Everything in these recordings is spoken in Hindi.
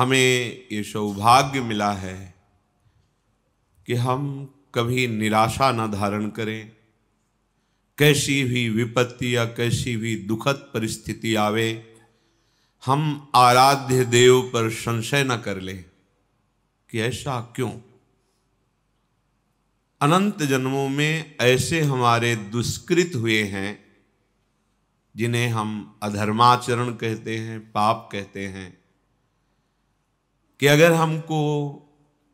हमें ये सौभाग्य मिला है कि हम कभी निराशा न धारण करें। कैसी भी विपत्ति या कैसी भी दुखद परिस्थिति आवे, हम आराध्य देव पर संशय न कर लें कि ऐसा क्यों। अनंत जन्मों में ऐसे हमारे दुष्कृत हुए हैं जिन्हें हम अधर्माचरण कहते हैं, पाप कहते हैं, कि अगर हमको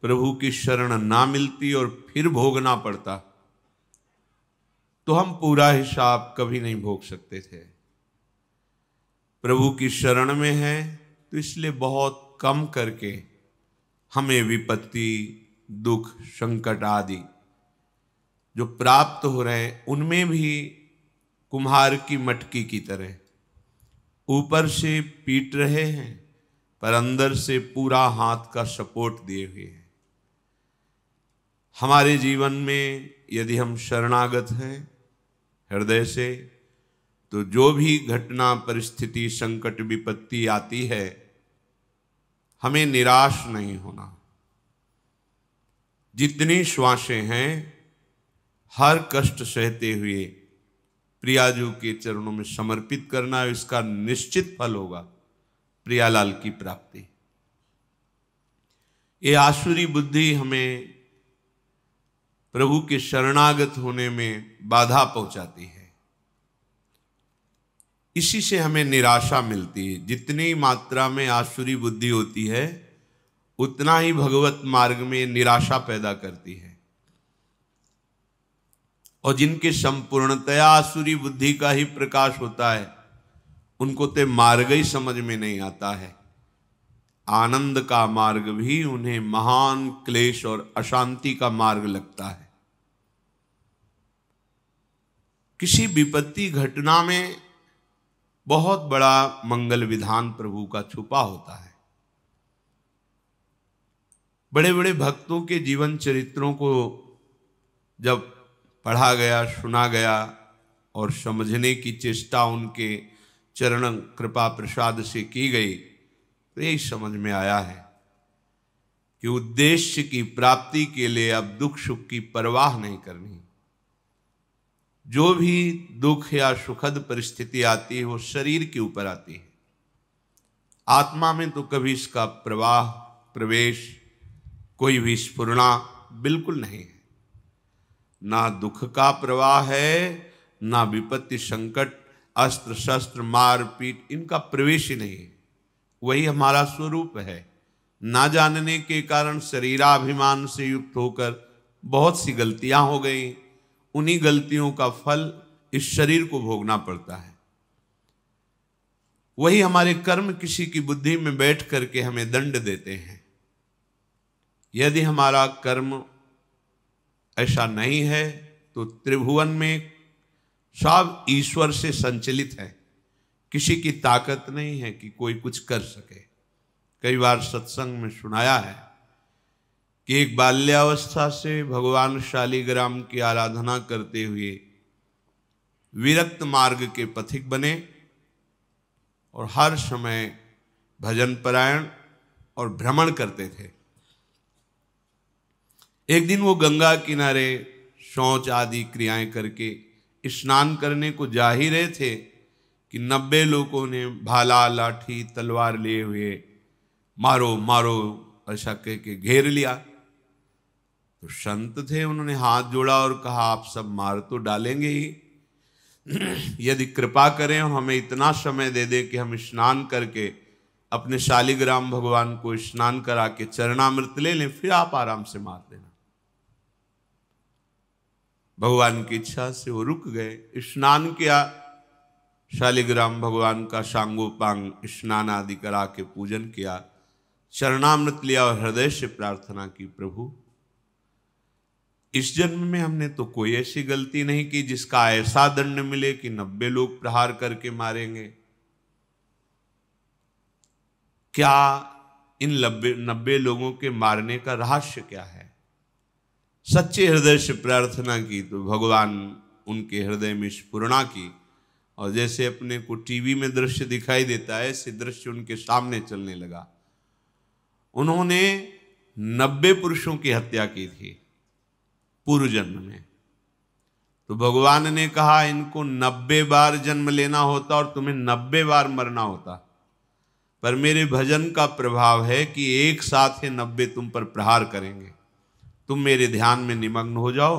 प्रभु की शरण ना मिलती और फिर भोगना पड़ता तो हम पूरा हिसाब कभी नहीं भोग सकते थे। प्रभु की शरण में है तो इसलिए बहुत कम करके हमें विपत्ति, दुख, संकट आदि जो प्राप्त हो रहे हैं उनमें भी कुम्हार की मटकी की तरह ऊपर से पीट रहे हैं पर अंदर से पूरा हाथ का सपोर्ट दिए हुए हैं। हमारे जीवन में यदि हम शरणागत हैं हृदय से, तो जो भी घटना, परिस्थिति, संकट, विपत्ति आती है, हमें निराश नहीं होना। जितनी श्वासें हैं हर कष्ट सहते हुए प्रियाजू के चरणों में समर्पित करना, इसका निश्चित फल होगा प्रियालाल की प्राप्ति। ये आसुरी बुद्धि हमें प्रभु के शरणागत होने में बाधा पहुंचाती है। इसी से हमें निराशा मिलती है। जितनी मात्रा में आसुरी बुद्धि होती है उतना ही भगवत मार्ग में निराशा पैदा करती है। और जिनके संपूर्णतया आसुरी बुद्धि का ही प्रकाश होता है उनको तो मार्ग ही समझ में नहीं आता है। आनंद का मार्ग भी उन्हें महान क्लेश और अशांति का मार्ग लगता है। किसी विपत्ति घटना में बहुत बड़ा मंगल विधान प्रभु का छुपा होता है। बड़े बड़े भक्तों के जीवन चरित्रों को जब पढ़ा गया, सुना गया और समझने की चेष्टा उनके चरण कृपा प्रसाद से की गई तो यही समझ में आया है कि उद्देश्य की प्राप्ति के लिए अब दुख सुख की परवाह नहीं करनी। जो भी दुख या सुखद परिस्थिति आती है वो शरीर के ऊपर आती है, आत्मा में तो कभी इसका प्रवाह, प्रवेश, कोई भी स्फुरना बिल्कुल नहीं है। ना दुख का प्रवाह है, ना विपत्ति, संकट, अस्त्र शस्त्र, मार पीट, इनका प्रवेश ही नहीं है। वही हमारा स्वरूप है। ना जानने के कारण शरीराभिमान से युक्त होकर बहुत सी गलतियां हो गई। उन्हीं गलतियों का फल इस शरीर को भोगना पड़ता है। वही हमारे कर्म किसी की बुद्धि में बैठ करके हमें दंड देते हैं। यदि हमारा कर्म ऐसा नहीं है तो त्रिभुवन में सब ईश्वर से संचलित है। किसी की ताकत नहीं है कि कोई कुछ कर सके। कई बार सत्संग में सुनाया है कि एक बाल्यावस्था से भगवान शालिग्राम की आराधना करते हुए विरक्त मार्ग के पथिक बने और हर समय भजन परायण और भ्रमण करते थे। एक दिन वो गंगा किनारे शौच आदि क्रियाएं करके स्नान करने को जा ही रहे थे कि 90 लोगों ने भाला, लाठी, तलवार लिए हुए मारो मारो ऐसा कह के घेर लिया। तो संत थे, उन्होंने हाथ जोड़ा और कहा आप सब मार तो डालेंगे ही, यदि कृपा करें और हमें इतना समय दे दे कि हम स्नान करके अपने शालिग्राम भगवान को स्नान करा के चरणामृत ले लें, फिर आप आराम से मार देना। भगवान की इच्छा से वो रुक गए, स्नान किया, शालिग्राम भगवान का सांगोपांग स्नान आदि करा के पूजन किया, चरणामृत लिया और हृदय से प्रार्थना की, प्रभु इस जन्म में हमने तो कोई ऐसी गलती नहीं की जिसका ऐसा दंड मिले कि 90 लोग प्रहार करके मारेंगे। क्या इन 90 लोगों के मारने का रहस्य क्या है? सच्चे हृदय से प्रार्थना की तो भगवान उनके हृदय में स्फुरणा की और जैसे अपने को टीवी में दृश्य दिखाई देता है ऐसे दृश्य उनके सामने चलने लगा। उन्होंने 90 पुरुषों की हत्या की थी पूर्व जन्म में। तो भगवान ने कहा इनको 90 बार जन्म लेना होता और तुम्हें 90 बार मरना होता, पर मेरे भजन का प्रभाव है कि एक साथ ही 90 तुम पर प्रहार करेंगे। तुम मेरे ध्यान में निमग्न हो जाओ,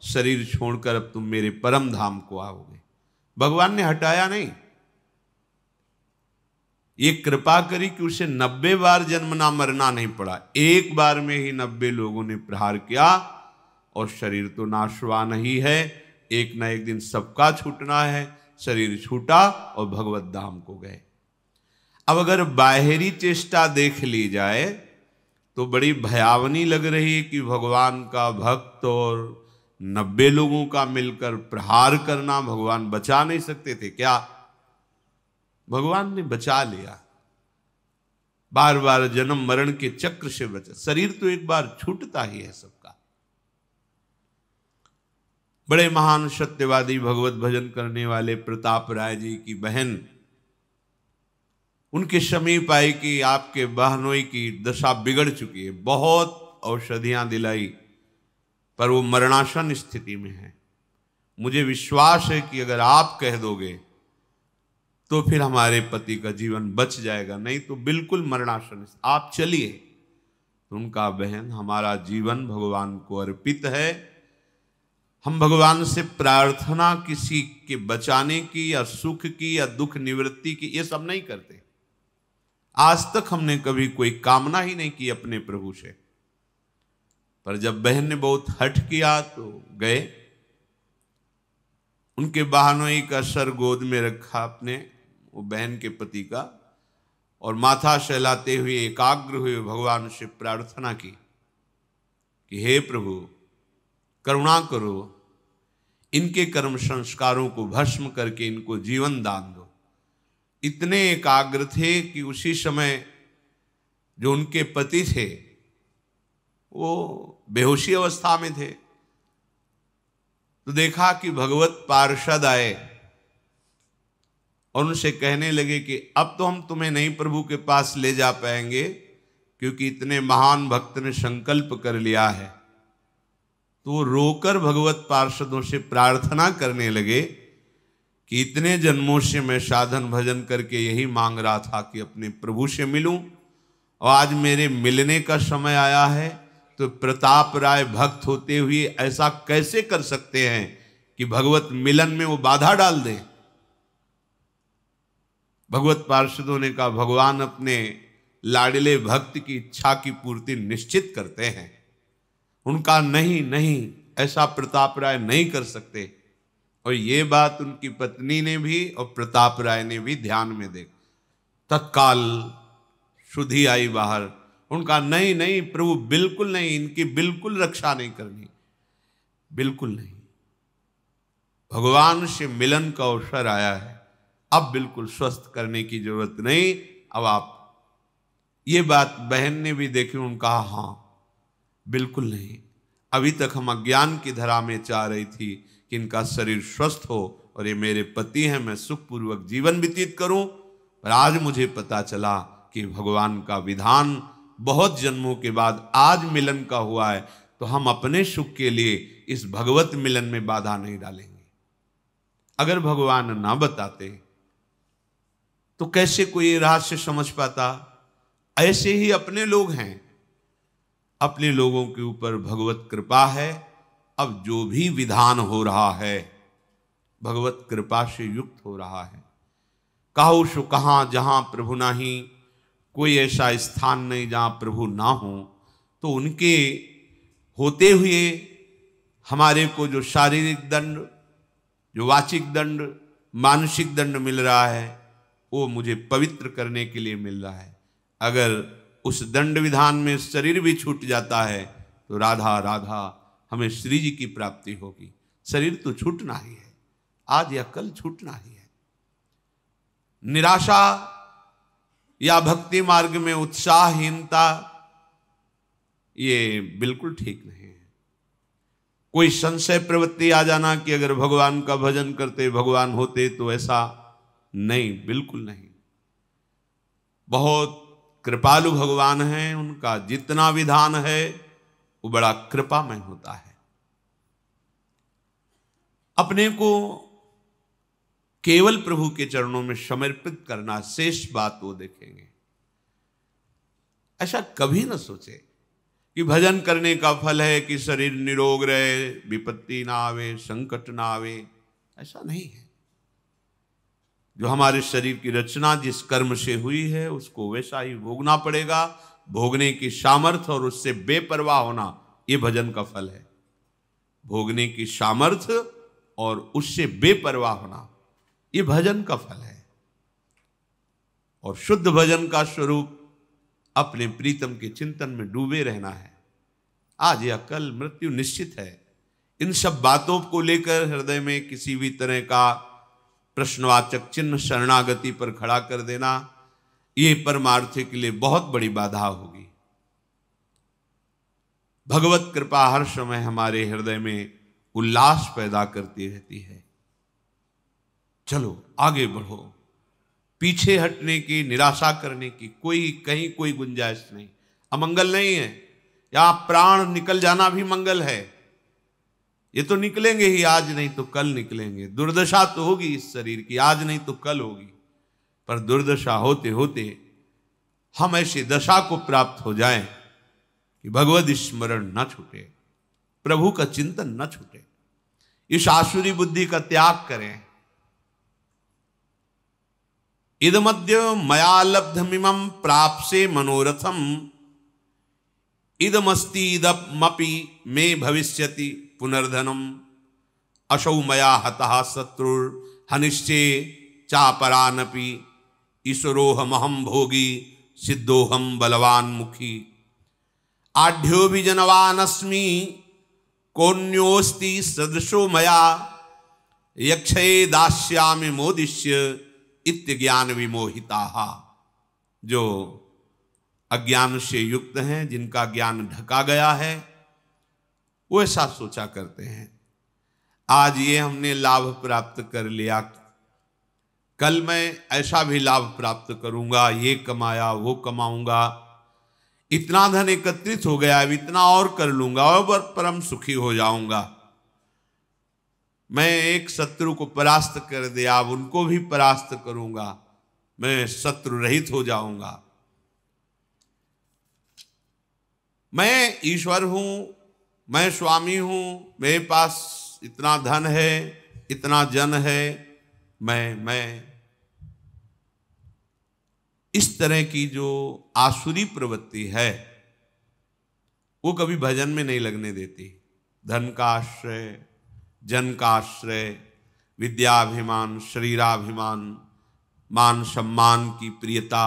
शरीर छोड़कर अब तुम मेरे परम धाम को आओगे। भगवान ने हटाया नहीं, ये कृपा करी कि उसे 90 बार जन्म ना मरना नहीं पड़ा। एक बार में ही 90 लोगों ने प्रहार किया और शरीर तो नाशवान ही है, एक ना एक दिन सबका छूटना है। शरीर छूटा और भगवत धाम को गए। अब अगर बाहरी चेष्टा देख ली जाए तो बड़ी भयावनी लग रही है कि भगवान का भक्त और 90 लोगों का मिलकर प्रहार करना, भगवान बचा नहीं सकते थे क्या? भगवान ने बचा लिया। बार बार जन्म मरण के चक्र से बचा। शरीर तो एक बार छूटता ही है सबका। बड़े महान सत्यवादी भगवत भजन करने वाले प्रताप राय जी की बहन उनके समीप आई कि आपके बहनोई की दशा बिगड़ चुकी है, बहुत औषधियां दिलाई पर वो मरणासन स्थिति में है। मुझे विश्वास है कि अगर आप कह दोगे तो फिर हमारे पति का जीवन बच जाएगा, नहीं तो बिल्कुल मरणासन, आप चलिए। तो उनका बहन हमारा जीवन भगवान को अर्पित है, हम भगवान से प्रार्थना किसी के बचाने की या सुख की या दुख निवृत्ति की ये सब नहीं करते। आज तक हमने कभी कोई कामना ही नहीं की अपने प्रभु से। पर जब बहन ने बहुत हठ किया तो गए, उनके बहनोई का सर गोद में रखा अपने, वो बहन के पति का, और माथा सहलाते हुए एकाग्र हुए भगवान से प्रार्थना की कि हे प्रभु करुणा करो, इनके कर्म संस्कारों को भस्म करके इनको जीवन दान दो। इतने एकाग्र थे कि उसी समय जो उनके पति थे वो बेहोशी अवस्था में थे। तो देखा कि भगवत पार्षद आए और उनसे कहने लगे कि अब तो हम तुम्हें नहीं प्रभु के पास ले जा पाएंगे, क्योंकि इतने महान भक्त ने संकल्प कर लिया है। तो वो रोकर भगवत पार्षदों से प्रार्थना करने लगे कि इतने जन्मों से मैं साधन भजन करके यही मांग रहा था कि अपने प्रभु से मिलूं, और आज मेरे मिलने का समय आया है। तो प्रताप राय भक्त होते हुए ऐसा कैसे कर सकते हैं कि भगवत मिलन में वो बाधा डाल दें? भगवत पार्षदों ने कहा भगवान अपने लाडले भक्त की इच्छा की पूर्ति निश्चित करते हैं, उनका नहीं नहीं ऐसा प्रताप राय नहीं कर सकते। और ये बात उनकी पत्नी ने भी और प्रताप राय ने भी ध्यान में देखा। तत्काल शुद्धि आई बाहर, उनका नहीं नहीं प्रभु बिल्कुल नहीं, इनकी बिल्कुल रक्षा नहीं करनी, बिल्कुल नहीं। भगवान से मिलन का अवसर आया है, अब बिल्कुल स्वस्थ करने की जरूरत नहीं। अब आप, ये बात बहन ने भी देखी, उनका हाँ बिल्कुल नहीं। अभी तक हम अज्ञान की धरा में चाह रही थी कि इनका शरीर स्वस्थ हो और ये मेरे पति हैं, मैं सुखपूर्वक जीवन व्यतीत करूं, पर आज मुझे पता चला कि भगवान का विधान बहुत जन्मों के बाद आज मिलन का हुआ है, तो हम अपने सुख के लिए इस भगवत मिलन में बाधा नहीं डालेंगे। अगर भगवान ना बताते तो कैसे कोई रहस्य समझ पाता? ऐसे ही अपने लोग हैं, अपने लोगों के ऊपर भगवत कृपा है। अब जो भी विधान हो रहा है भगवत कृपा से युक्त हो रहा है। कहो सो कहाँ जहाँ प्रभु नाही, कोई ऐसा स्थान नहीं जहाँ प्रभु ना हो। तो उनके होते हुए हमारे को जो शारीरिक दंड, जो वाचिक दंड, मानसिक दंड मिल रहा है, वो मुझे पवित्र करने के लिए मिल रहा है। अगर उस दंड विधान में शरीर भी छूट जाता है तो राधा राधा हमें श्री जी की प्राप्ति होगी। शरीर तो छूटना ही है, आज या कल छूटना ही है। निराशा या भक्ति मार्ग में उत्साहहीनता ये बिल्कुल ठीक नहीं है। कोई संशय प्रवृत्ति आ जाना कि अगर भगवान का भजन करते भगवान होते, तो ऐसा नहीं, बिल्कुल नहीं। बहुत कृपालु भगवान हैं, उनका जितना विधान है वो बड़ा कृपामय होता है। अपने को केवल प्रभु के चरणों में समर्पित करना, शेष बात वो देखेंगे। ऐसा कभी न सोचे कि भजन करने का फल है कि शरीर निरोग रहे, विपत्ति ना आवे, संकट ना आवे। ऐसा नहीं है। जो हमारे शरीर की रचना जिस कर्म से हुई है उसको वैसा ही भोगना पड़ेगा। भोगने की सामर्थ्य और उससे बेपरवाह होना, ये भजन का फल है। भोगने की सामर्थ्य और उससे बेपरवाह होना, ये भजन का फल है। और शुद्ध भजन का स्वरूप अपने प्रीतम के चिंतन में डूबे रहना है। आज या कल मृत्यु निश्चित है। इन सब बातों को लेकर हृदय में किसी भी तरह का प्रश्नवाचक चिन्ह शरणागति पर खड़ा कर देना, ये परमार्थ के लिए बहुत बड़ी बाधा होगी। भगवत कृपा हर समय हमारे हृदय में उल्लास पैदा करती रहती है। चलो आगे बढ़ो, पीछे हटने की, निराशा करने की कहीं कोई गुंजाइश नहीं। अमंगल नहीं है, यहां प्राण निकल जाना भी मंगल है। ये तो निकलेंगे ही, आज नहीं तो कल निकलेंगे। दुर्दशा तो होगी इस शरीर की, आज नहीं तो कल होगी। पर दुर्दशा होते होते हम ऐसी दशा को प्राप्त हो जाएं कि भगवद स्मरण न छूटे, प्रभु का चिंतन न छूटे। इस आसुरी बुद्धि का त्याग करें। इदमद्य मया लब्धमिमं प्राप्से मनोरथम, इदमस्ति इदमपि मे भविष्यति पुनर्धनम, असौ मया हतः शत्रुर हनिश्चे चापरानपि, ईश्वरोहमहं भोगी सिद्धोहम बलवान मुखी, आढ्यो भी जनवानस्मि कोन्योस्ति सदृशो मया, यक्षये दास्यामि मोदिष्य इत्य ज्ञान विमोहिताः। जो अज्ञान से युक्त हैं, जिनका ज्ञान ढका गया है, वो ऐसा सोचा करते हैं आज ये हमने लाभ प्राप्त कर लिया, कल मैं ऐसा भी लाभ प्राप्त करूंगा, ये कमाया वो कमाऊंगा, इतना धन एकत्रित हो गया, अब इतना और कर लूंगा और परम सुखी हो जाऊंगा। मैं एक शत्रु को परास्त कर दिया, अब उनको भी परास्त करूंगा, मैं शत्रु रहित हो जाऊंगा। मैं ईश्वर हूं, मैं स्वामी हूं, मेरे पास इतना धन है, इतना जन है, मैं इस तरह की जो आसुरी प्रवृत्ति है वो कभी भजन में नहीं लगने देती। धन का आश्रय, जन का आश्रय, विद्याभिमान, शरीराभिमान, मान सम्मान की प्रियता,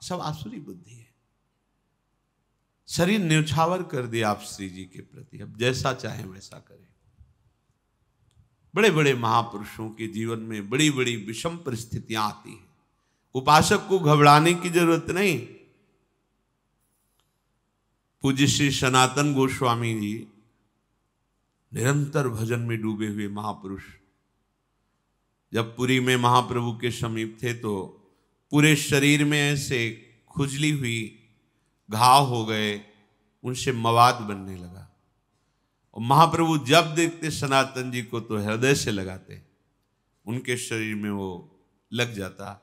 सब आसुरी बुद्धि है। शरीर न्यौछावर कर दिया आप श्री जी के प्रति, अब जैसा चाहे वैसा करें। बड़े बड़े महापुरुषों के जीवन में बड़ी बड़ी विषम परिस्थितियां आती हैं। उपासक को घबराने की जरूरत नहीं। पूज्य श्री सनातन गोस्वामी जी निरंतर भजन में डूबे हुए महापुरुष, जब पुरी में महाप्रभु के समीप थे तो पूरे शरीर में ऐसे खुजली हुई, घाव हो गए, उनसे मवाद बनने लगा। और महाप्रभु जब देखते सनातन जी को तो हृदय से लगाते, उनके शरीर में वो लग जाता,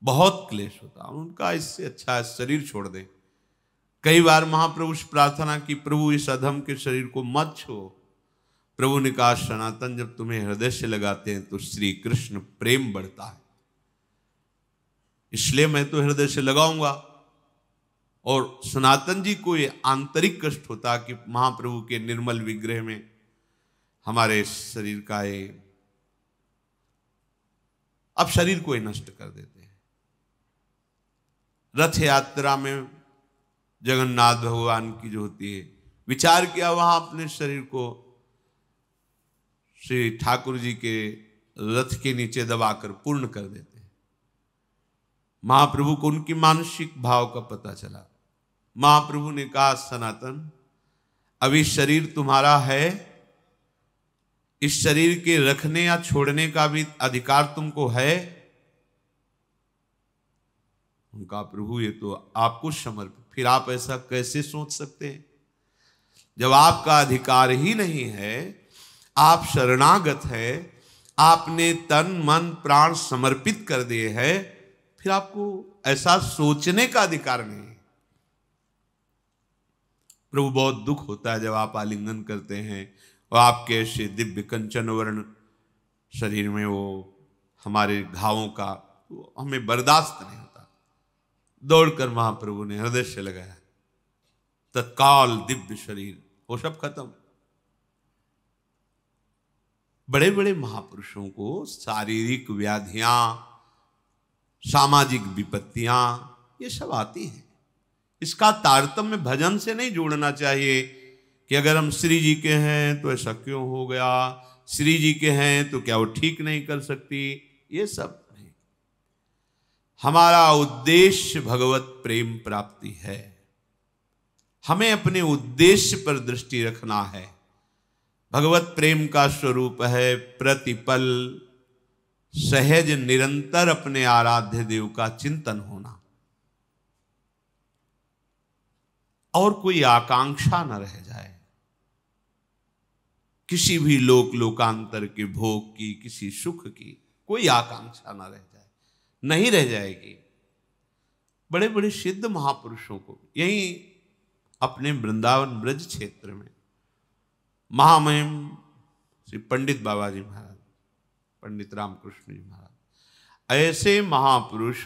बहुत क्लेश होता। उनका इससे अच्छा है शरीर छोड़ दे। कई बार महाप्रभु से प्रार्थना की, प्रभु इस अधम के शरीर को मत छो। प्रभु ने कहा, सनातन जब तुम्हें हृदय से लगाते हैं तो श्री कृष्ण प्रेम बढ़ता है, इसलिए मैं तो हृदय से लगाऊंगा। और सनातन जी को ये आंतरिक कष्ट होता कि महाप्रभु के निर्मल विग्रह में हमारे शरीर का ये, अब शरीर को ही नष्ट कर देते हैं। रथ यात्रा में जगन्नाथ भगवान की जो होती है, विचार किया वहां अपने शरीर को श्री ठाकुर जी के रथ के नीचे दबाकर पूर्ण कर देते हैं। महाप्रभु को उनकी मानसिक भाव का पता चला। महाप्रभु ने कहा, सनातन अभी शरीर तुम्हारा है, इस शरीर के रखने या छोड़ने का भी अधिकार तुमको है। उनका प्रभु ये तो आपको समर्पित। फिर आप ऐसा कैसे सोच सकते हैं? जब आपका अधिकार ही नहीं है, आप शरणागत है, आपने तन मन प्राण समर्पित कर दिए हैं, फिर आपको ऐसा सोचने का अधिकार नहीं है। प्रभु बहुत दुख होता है जब आप आलिंगन करते हैं और आपके ऐसे दिव्य कंचन वर्ण शरीर में वो हमारे घावों का हमें बर्दाश्त नहीं होता। दौड़कर महाप्रभु ने हृदय से लगाया, तत्काल दिव्य शरीर वो सब खत्म। बड़े बड़े महापुरुषों को शारीरिक व्याधियां, सामाजिक विपत्तियां ये सब आती हैं। इसका तारतम्य भजन से नहीं जोड़ना चाहिए कि अगर हम श्री जी के हैं तो ऐसा क्यों हो गया, श्री जी के हैं तो क्या वो ठीक नहीं कर सकती, ये सब नहीं। हमारा उद्देश्य भगवत प्रेम प्राप्ति है। हमें अपने उद्देश्य पर दृष्टि रखना है। भगवत प्रेम का स्वरूप है प्रतिपल सहज निरंतर अपने आराध्य देव का चिंतन होना, और कोई आकांक्षा न रह जाए किसी भी लोकांतर के भोग की, किसी सुख की कोई आकांक्षा न रह जाए, नहीं रह जाएगी। बड़े बड़े सिद्ध महापुरुषों को यही अपने वृंदावन ब्रज क्षेत्र में महामहिम श्री पंडित बाबा जी महाराज, पंडित रामकृष्ण जी महाराज, ऐसे महापुरुष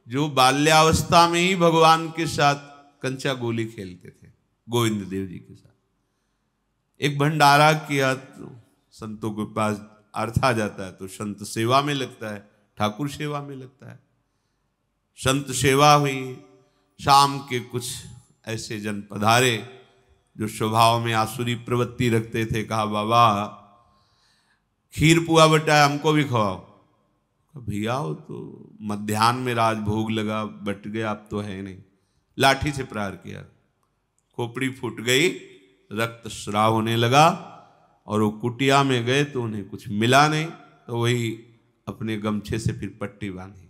जो बाल्यावस्था में ही भगवान के साथ कंचा गोली खेलते थे, गोविंद देव जी के साथ। एक भंडारा किया तो संतों के पास अर्थ आ जाता है तो संत सेवा में लगता है, ठाकुर सेवा में लगता है। संत सेवा हुई, शाम के कुछ ऐसे जन पधारे जो स्वभाव में आसुरी प्रवृत्ति रखते थे। कहा बाबा खीर पुआ बटा हमको भी खवाओ। भैया हो तो मध्याह्न में राज भोग लगा, बट गया, अब तो है नहीं। लाठी से प्रहार किया, खोपड़ी फूट गई, रक्त स्राव होने लगा, और वो कुटिया में गए तो उन्हें कुछ मिला नहीं, तो वही अपने गमछे से फिर पट्टी बांधी।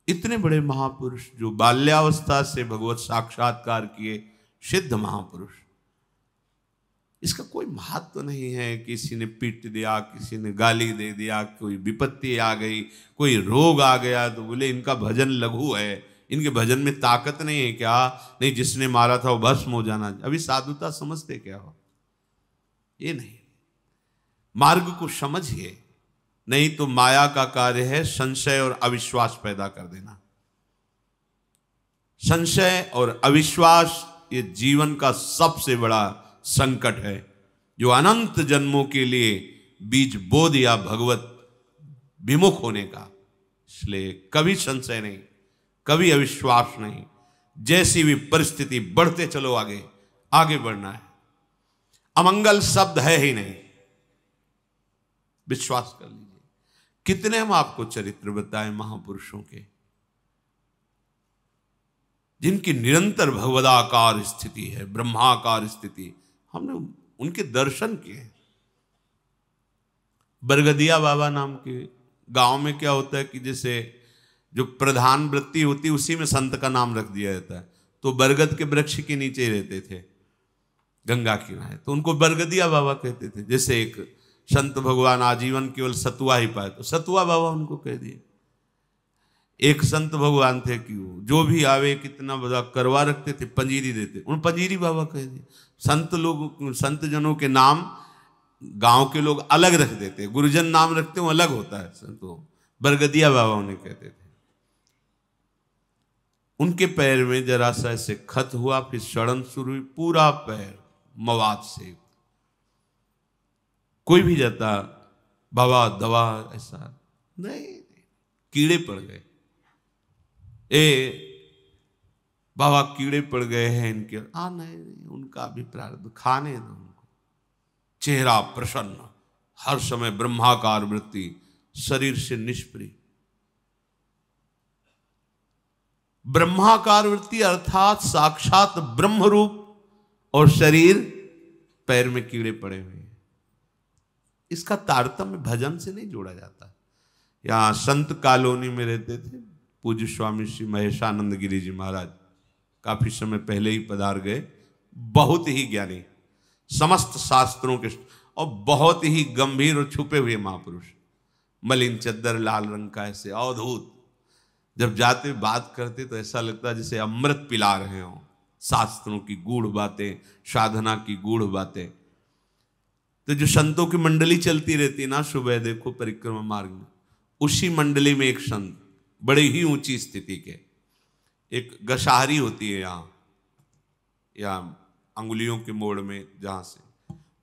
इतने बड़े महापुरुष जो बाल्यावस्था से भगवत साक्षात्कार किए सिद्ध महापुरुष, इसका कोई महत्व तो नहीं है। किसी ने पीट दिया, किसी ने गाली दे दिया, कोई विपत्ति आ गई, कोई रोग आ गया तो बोले इनका भजन लघु है, इनके भजन में ताकत नहीं है क्या? नहीं, जिसने मारा था वो भस्म हो जाना। अभी साधुता समझते क्या हो? ये नहीं, मार्ग को समझिए, नहीं तो माया का कार्य है संशय और अविश्वास पैदा कर देना। संशय और अविश्वास ये जीवन का सबसे बड़ा संकट है, जो अनंत जन्मों के लिए बीज बो दिया भगवत विमुख होने का। इसलिए कभी संशय नहीं, कभी अविश्वास नहीं। जैसी भी परिस्थिति, बढ़ते चलो आगे, आगे बढ़ना है। अमंगल शब्द है ही नहीं, विश्वास कर लीजिए। कितने हम आपको चरित्र बताएं महापुरुषों के, जिनकी निरंतर भगवदाकार स्थिति है, ब्रह्माकार स्थिति। हमने उनके दर्शन किए। बरगदिया बाबा नाम के गांव में क्या होता है कि जैसे जो प्रधान वृत्ति होती है उसी में संत का नाम रख दिया जाता है। तो बरगद के वृक्ष के नीचे रहते थे, गंगा किनारे, तो उनको बरगदिया बाबा कहते थे। जैसे एक संत भगवान आजीवन केवल सतुआ ही पाए तो सतुआ बाबा उनको कह दिए। एक संत भगवान थे कि वो जो भी आवे कितना बड़ा करवा रखते थे, पंजीरी देते, उन पंजीरी बाबा कह दिए। संत लोग, संत जनों के नाम गांव के लोग अलग रख देते, गुरुजन नाम रखते हो अलग होता है। संतों बरगदिया बाबा उन्हें कहते थे। उनके पैर में जरा सा ऐसे खत हुआ, फिर सड़न शुरू हुई, पूरा पैर मवाद से। कोई भी जाता बाबा दवा, ऐसा नहीं, कीड़े पड़ गए। बाबा कीड़े पड़ गए हैं इनके। नहीं, उनका भी प्रारब्ध, खाने दो उनको। चेहरा प्रसन्न, हर समय ब्रह्माकार वृत्ति, शरीर से निष्प्रिय। ब्रह्माकार वृत्ति अर्थात साक्षात ब्रह्म रूप, और शरीर पैर में कीड़े पड़े हुए हैं। इसका तारतम्य भजन से नहीं जोड़ा जाता। यहाँ संत कॉलोनी में रहते थे, पूज्य स्वामी श्री महेशानंद गिरी जी महाराज काफी समय पहले ही पधार गए। बहुत ही ज्ञानी, समस्त शास्त्रों के और बहुत ही गंभीर और छुपे हुए महापुरुष, मलिन चद्दर लाल रंग का, ऐसे अवधूत। जब जाते बात करते तो ऐसा लगता जैसे अमृत पिला रहे हों, शास्त्रों की गूढ़ बातें, साधना की गूढ़ बातें। तो जो संतों की मंडली चलती रहती ना, सुबह देखो परिक्रमा मार्ग में, उसी मंडली में एक संत बड़े ही ऊंची स्थिति के, एक गशाहरी होती है यहाँ अंगुलियों के मोड़ में, जहां से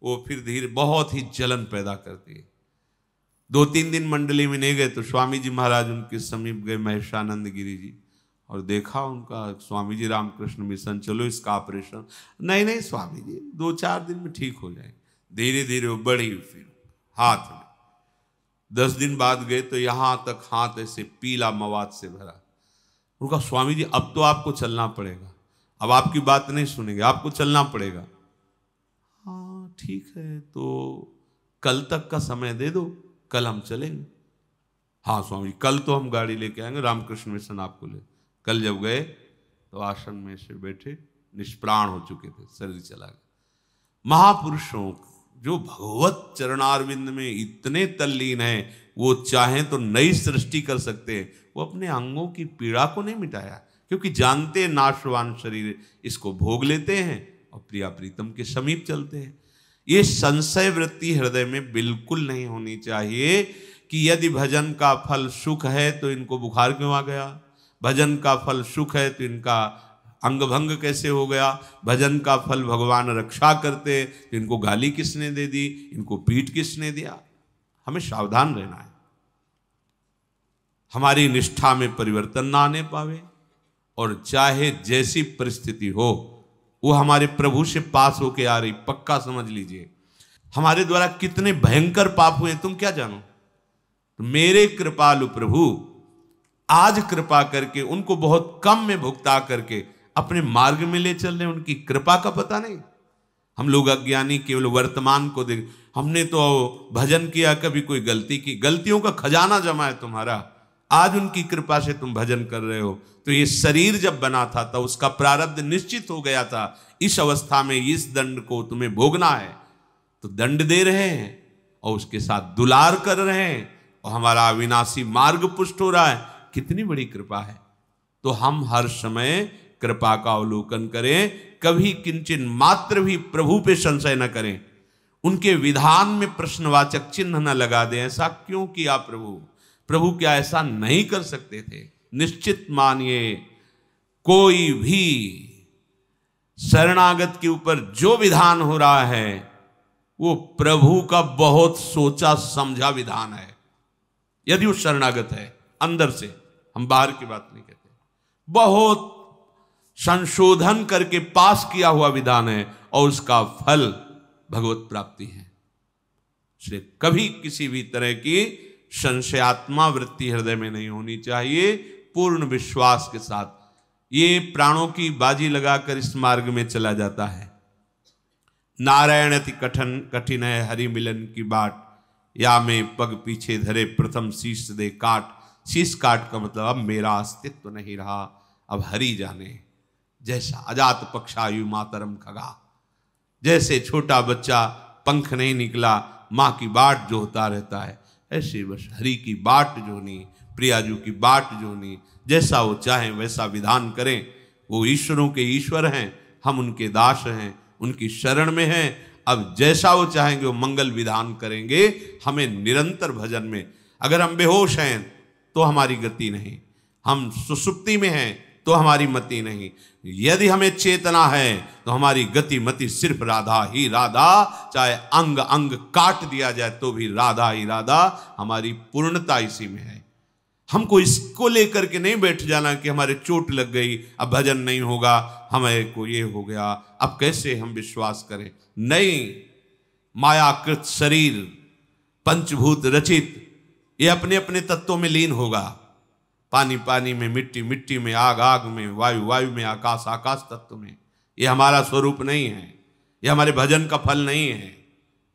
वो फिर धीरे बहुत ही जलन पैदा करती है। 2-3 दिन मंडली में नहीं गए तो स्वामी जी महाराज उनके समीप गए, महेशानंद गिरी जी, और देखा उनका। स्वामी जी रामकृष्ण मिशन, चलो इसका ऑपरेशन। नहीं स्वामी जी 2-4 दिन में ठीक हो जाए। धीरे धीरे वो बढ़ी, फिर हाथ में 10 दिन बाद गए तो यहां तक हाथ ऐसे पीला मवाद से भरा। उनका स्वामी जी अब तो आपको चलना पड़ेगा, अब आपकी बात नहीं सुनेंगे, आपको चलना पड़ेगा। हाँ ठीक है, तो कल तक का समय दे दो, कल हम चलेंगे। हाँ स्वामी कल तो हम गाड़ी लेके आएंगे, रामकृष्ण मिशन आपको ले। कल जब गए तो आसन में से बैठे, निष्प्राण हो चुके थे, शरीर चला गया। महापुरुषों जो भगवत चरणारविंद में इतने तल्लीन हैं, वो चाहें तो नई सृष्टि कर सकते हैं। वो अपने अंगों की पीड़ा को नहीं मिटाया, क्योंकि जानते नाशवान शरीर, इसको भोग लेते हैं और प्रिया प्रीतम के समीप चलते हैं। ये संशय वृत्ति हृदय में बिल्कुल नहीं होनी चाहिए कि यदि भजन का फल सुख है तो इनको बुखार क्यों आ गया, भजन का फल सुख है तो इनका अंग भंग कैसे हो गया, भजन का फल भगवान रक्षा करते तो इनको गाली किसने दे दी, इनको पीठ किसने दिया। हमें सावधान रहना है, हमारी निष्ठा में परिवर्तन ना आने पावे, और चाहे जैसी परिस्थिति हो वो हमारे प्रभु से पास होके आ रही। पक्का समझ लीजिए, हमारे द्वारा कितने भयंकर पाप हुए तुम क्या जानो। तो मेरे कृपालु प्रभु आज कृपा करके उनको बहुत कम में भुगता करके अपने मार्ग में ले चल रहे, उनकी कृपा का पता नहीं। हम लोग अज्ञानी केवल वर्तमान को देख, हमने तो भजन किया, कभी कोई गलती की, गलतियों का खजाना जमा है तुम्हारा, आज उनकी कृपा से तुम भजन कर रहे हो। तो ये शरीर जब बना था तो उसका प्रारब्ध निश्चित हो गया था, इस अवस्था में इस दंड को तुम्हें भोगना है, तो दंड दे रहे हैं और उसके साथ दुलार कर रहे हैं, और हमारा अविनाशी मार्ग पुष्ट हो रहा है। कितनी बड़ी कृपा है। तो हम हर समय कृपा का अवलोकन करें, कभी किंचन मात्र भी प्रभु पे संशय न करें, उनके विधान में प्रश्नवाचक चिन्ह न लगा दें। ऐसा क्यों किया प्रभु, प्रभु क्या ऐसा नहीं कर सकते थे। निश्चित मानिए, कोई भी शरणागत के ऊपर जो विधान हो रहा है वो प्रभु का बहुत सोचा समझा विधान है। यदि वो शरणागत है अंदर से, हम बाहर की बात नहीं कहते, बहुत संशोधन करके पास किया हुआ विधान है, और उसका फल भगवत प्राप्ति है। इसलिए कभी किसी भी तरह की संशयात्मा वृत्ति हृदय में नहीं होनी चाहिए। पूर्ण विश्वास के साथ ये प्राणों की बाजी लगाकर इस मार्ग में चला जाता है। नारायण अति कठिन है हरि मिलन की बाट, या में पग पीछे धरे प्रथम शीश दे काट। शीश काट का मतलब अब मेरा अस्तित्व नहीं रहा, अब हरि जाने। जैसा अजात पक्षायु मातरम खगा, जैसे छोटा बच्चा पंख नहीं निकला माँ की बाट जोहता रहता है, ऐसे बस हरि की बाट जोनी, प्रियाजू की बाट जोनी। जैसा वो चाहें वैसा विधान करें। वो ईश्वरों के ईश्वर हैं, हम उनके दास हैं, उनकी शरण में हैं। अब जैसा वो चाहेंगे वो मंगल विधान करेंगे। हमें निरंतर भजन में, अगर हम बेहोश हैं तो हमारी गति नहीं, हम सुसुप्ति में हैं तो हमारी मति नहीं, यदि हमें चेतना है तो हमारी गति मति सिर्फ राधा ही राधा। चाहे अंग अंग काट दिया जाए तो भी राधा ही राधा। हमारी पूर्णता इसी में है। हमको इसको लेकर के नहीं बैठ जाना कि हमारे चोट लग गई, अब भजन नहीं होगा, हमें को ये हो गया, अब कैसे हम विश्वास करें। नहीं, मायाकृत शरीर पंचभूत रचित, ये अपने अपने तत्वों में लीन होगा। पानी पानी में, मिट्टी मिट्टी में, आग आग में, वायु वायु में, आकाश आकाश तत्व में। ये हमारा स्वरूप नहीं है, ये हमारे भजन का फल नहीं है,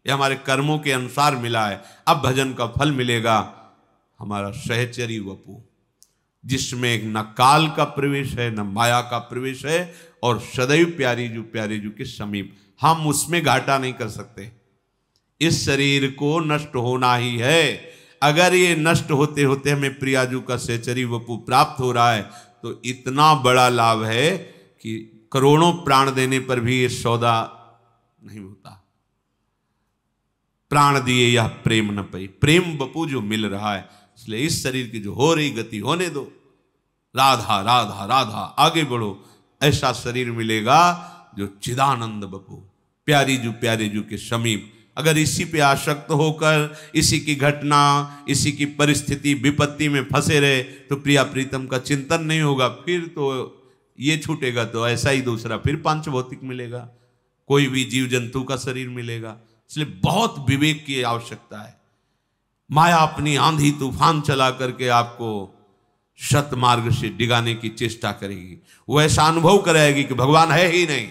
ये हमारे कर्मों के अनुसार मिला है। अब भजन का फल मिलेगा हमारा सहचरी वपु। जिसमें न काल का प्रवेश है, न माया का प्रवेश है, और सदैव प्यारे जू के समीप। हम उसमें घाटा नहीं कर सकते। इस शरीर को नष्ट होना ही है। अगर ये नष्ट होते होते हमें प्रियाजू का सहचरी वपु प्राप्त हो रहा है तो इतना बड़ा लाभ है कि करोड़ों प्राण देने पर भी ये सौदा नहीं होता। प्राण दिए यह प्रेम न पई, प्रेम बपू जो मिल रहा है। इसलिए इस शरीर की जो हो रही गति होने दो, राधा राधा राधा, आगे बढ़ो। ऐसा शरीर मिलेगा जो चिदानंद बपू प्यारे जू के समीप। अगर इसी पे आसक्त होकर इसी की घटना, इसी की परिस्थिति विपत्ति में फंसे रहे तो प्रिया प्रीतम का चिंतन नहीं होगा। फिर तो ये छूटेगा तो ऐसा ही दूसरा फिर पांच भौतिक मिलेगा, कोई भी जीव जंतु का शरीर मिलेगा। इसलिए बहुत विवेक की आवश्यकता है। माया अपनी आंधी तूफान चला करके आपको सत मार्ग से डिगाने की चेष्टा करेगी। वो ऐसा अनुभव कराएगी कि भगवान है ही नहीं,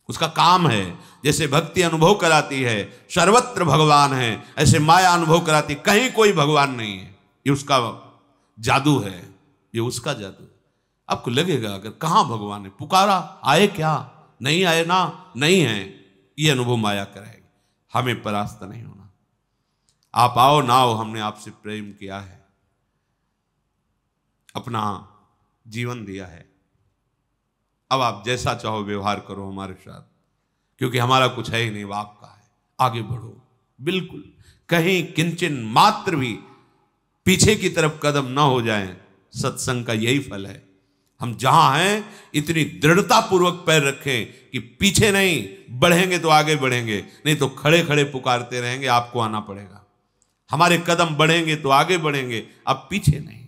उसका काम है। जैसे भक्ति अनुभव कराती है सर्वत्र भगवान है, ऐसे माया अनुभव कराती कहीं कोई भगवान नहीं है। ये उसका जादू है, ये उसका जादू है। आपको लगेगा अगर कहाँ भगवान है, पुकारा आए क्या, नहीं आए ना, नहीं है, ये अनुभव माया कराएगी। हमें परास्त नहीं होना। आप आओ ना आओ, हमने आपसे प्रेम किया है, अपना जीवन दिया है। अब आप जैसा चाहो व्यवहार करो हमारे साथ, क्योंकि हमारा कुछ है ही नहीं, वो आपका है। आगे बढ़ो, बिल्कुल कहीं किंचन मात्र भी पीछे की तरफ कदम ना हो जाएं। सत्संग का यही फल है। हम जहां हैं इतनी दृढ़ता पूर्वक पैर रखें कि पीछे नहीं, बढ़ेंगे तो आगे बढ़ेंगे, नहीं तो खड़े खड़े पुकारते रहेंगे, आपको आना पड़ेगा। हमारे कदम बढ़ेंगे तो आगे बढ़ेंगे, अब पीछे नहीं।